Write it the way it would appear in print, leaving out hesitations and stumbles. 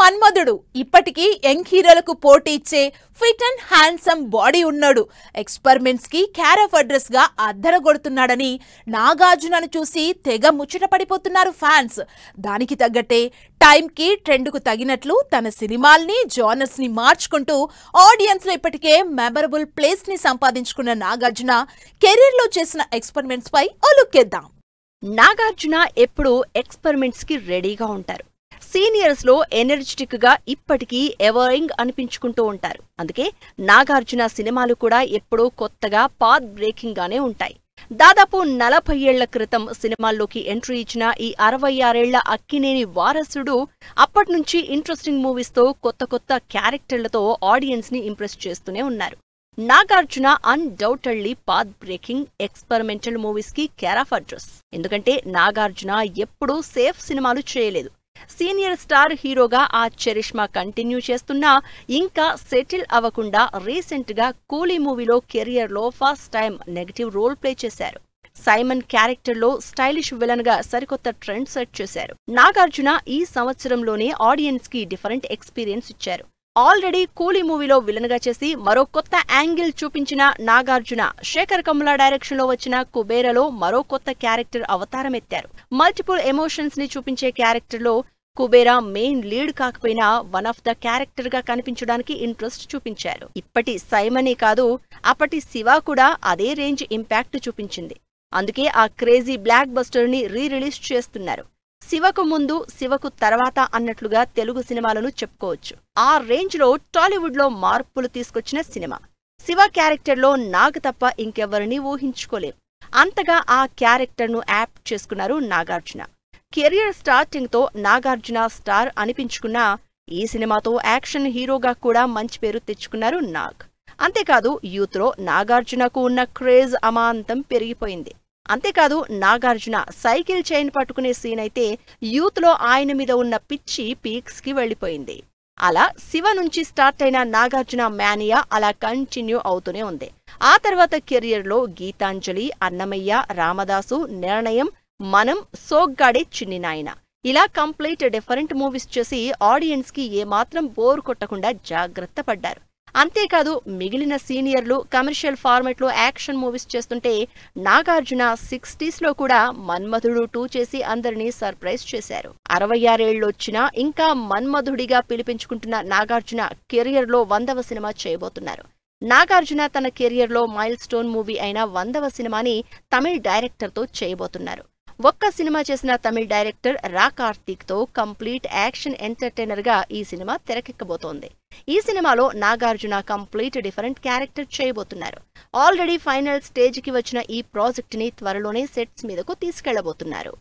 మన్మధుడు ఇప్పటికీ యంగ్ హీరోలకు పోటీ ఇచ్చే ఫిట్ అండ్ హ్యాండ్సమ్ బాడీ ఉన్నాడు. ఎక్స్పెరిమెంట్స్ కి క్యార్ ఆఫ్ అడ్రస్ గా అద్దరగొడుతున్నాడని నాగార్జునను చూసి తెగ ముచ్చట పడిపోతున్నారు ఫ్యాన్స్. దానికి తగ్గట్టే టైం కి ట్రెండ్ కు తగినట్లు తన సినిమాల్ని జానర్స్ ని మార్చుకుంటూ ఆడియన్స్ లో ఇప్పటికే మెమరబుల్ ప్లేస్ ని సంపాదించుకున్న నాగార్జున కెరీర్ లో చేసిన ఎక్స్పెరిమెంట్స్ పై ఓ లుక్ ఇద్దాం. నాగార్జున ఎప్పుడూ ఎక్స్పెరిమెంట్స్ కి రెడీగా ఉంటారు. సీనియర్స్ లో ఎనర్జెటిక్ గా ఇప్పటికీ ఎవరింగ్ అనిపించుకుంటూ ఉంటారు. అందుకే నాగార్జున సినిమాలు కూడా ఎప్పుడూ కొత్తగా పాత్ బ్రేకింగ్ గానే ఉంటాయి. దాదాపు 40 ఏళ్ల క్రితం సినిమాల్లోకి ఎంట్రీ ఇచ్చిన ఈ 66 ఏళ్ల అక్కినేని వారసుడు అప్పట్నుంచి ఇంట్రెస్టింగ్ మూవీస్ తో కొత్త క్యారెక్టర్లతో ఆడియన్స్ ని ఇంప్రెస్ చేస్తూనే ఉన్నారు. Nagarjuna undoubtedly path breaking experimental movies కి కేర్ ఆఫ్ అడ్రస్. ఎందుకంటే నాగార్జున ఎప్పుడూ సేఫ్ సినిమాలు చేయలేదు. సీనియర్ స్టార్ హీరోగా ఆ చరిష్మా కంటిన్యూ చేస్తున్నా ఇంకా సెటిల్ అవ్వకుండా రీసెంట్ గా కూలీ మూవీలో కెరియర్ లో first time negative role play చేశారు. సైమన్ క్యారెక్టర్ లో స్టైలిష్ విలన్ గా సరికొత్త ట్రెండ్ సెట్ చేశారు. నాగార్జున ఈ సంవత్సరంలోనే ఆడియన్స్ కి డిఫరెంట్ ఎక్స్పీరియన్స్ ఇచ్చారు. ఆల్రెడీ కూలీ మూవీలో విలన్ గా చేసి మరో కొత్త యాంగిల్ చూపించిన నాగార్జున శేఖర్ కమ్ముల డైరెక్షన్ లో వచ్చిన కుబేరలో మరో కొత్త క్యారెక్టర్ అవతారం ఎత్తారు. మల్టిపుల్ ఎమోషన్స్ ని చూపించే క్యారెక్టర్ లో కుబేరా మెయిన్ లీడ్ కాకపోయినా వన్ ఆఫ్ ద క్యారెక్టర్ గా కనిపించడానికి ఇంట్రెస్ట్ చూపించారు. ఇప్పటి సైమనే కాదు, అప్పటి శివ కూడా అదే రేంజ్ ఇంపాక్ట్ చూపించింది. అందుకే ఆ క్రేజీ బ్లాక్ బస్టర్ ని రిలీజ్ చేస్తున్నారు. శివకు ముందు శివకు తర్వాత అన్నట్లుగా తెలుగు సినిమాలను చెప్పుకోవచ్చు. ఆ రేంజ్ లో టాలీవుడ్ లో మార్పులు తీసుకొచ్చిన సినిమా. శివ క్యారెక్టర్ లో నాగ్ తప్ప ఇంకెవరిని ఊహించుకోలేం. అంతగా ఆ క్యారెక్టర్ ను యాప్ట్ చేసుకున్నారు నాగార్జున. కెరియర్ స్టార్టింగ్ తో నాగార్జున స్టార్ అనిపించుకున్నా ఈ సినిమాతో యాక్షన్ హీరోగా కూడా మంచి పేరు తెచ్చుకున్నారు నాగ్. అంతేకాదు యూత్ లో నాగార్జునకు ఉన్న క్రేజ్ అమాంతం పెరిగిపోయింది. అంతేకాదు నాగార్జున సైకిల్ చైన్ పట్టుకునే సీన్ అయితే యూత్ లో ఆయన మీద ఉన్న పిచ్చి పీక్స్ కి వెళ్లిపోయింది. అలా శివ నుంచి స్టార్ట్ అయిన నాగార్జున మ్యానియా అలా కంటిన్యూ అవుతూనే ఉంది. ఆ తర్వాత కెరియర్ లో గీతాంజలి, అన్నమయ్య, రామదాసు, నిర్ణయం, మనం, సోగ్గాడే చిన్ని నాయన ఇలా కంప్లీట్ డిఫరెంట్ మూవీస్ చేసి ఆడియన్స్ కి ఏమాత్రం బోర్ కొట్టకుండా జాగ్రత్త పడ్డారు. అంతేకాదు మిగిలిన సీనియర్లు కమర్షియల్ ఫార్మెట్ లో యాక్షన్ మూవీస్ చేస్తుంటే నాగార్జున 60s లో కూడా మన్మధుడు 2 చేసి అందరినీ సర్ప్రైజ్ చేశారు. 66 ఏళ్లొచ్చినా ఇంకా మన్మధుడిగా పిలిపించుకుంటున్న నాగార్జున కెరియర్ లో 100వ సినిమా చేయబోతున్నారు. నాగార్జున తన కెరియర్ లో మైల్ స్టోన్ మూవీ అయిన 100వ సినిమాని తమిళ్ డైరెక్టర్ తో చేయబోతున్నారు. ఒక్క సినిమా చేసిన తమిళ్ డైరెక్టర్ రా కార్తీక్ తో కంప్లీట్ యాక్షన్ ఎంటర్టైనర్ గా ఈ సినిమా తెరకెక్కబోతోంది. ఈ సినిమాలో నాగార్జున కంప్లీట్ డిఫరెంట్ క్యారెక్టర్ చేయబోతున్నారు. ఆల్రెడీ ఫైనల్ స్టేజ్ కి వచ్చిన ఈ ప్రాజెక్ట్ ని త్వరలోనే సెట్స్ మీదకు తీసుకెళ్లబోతున్నారు.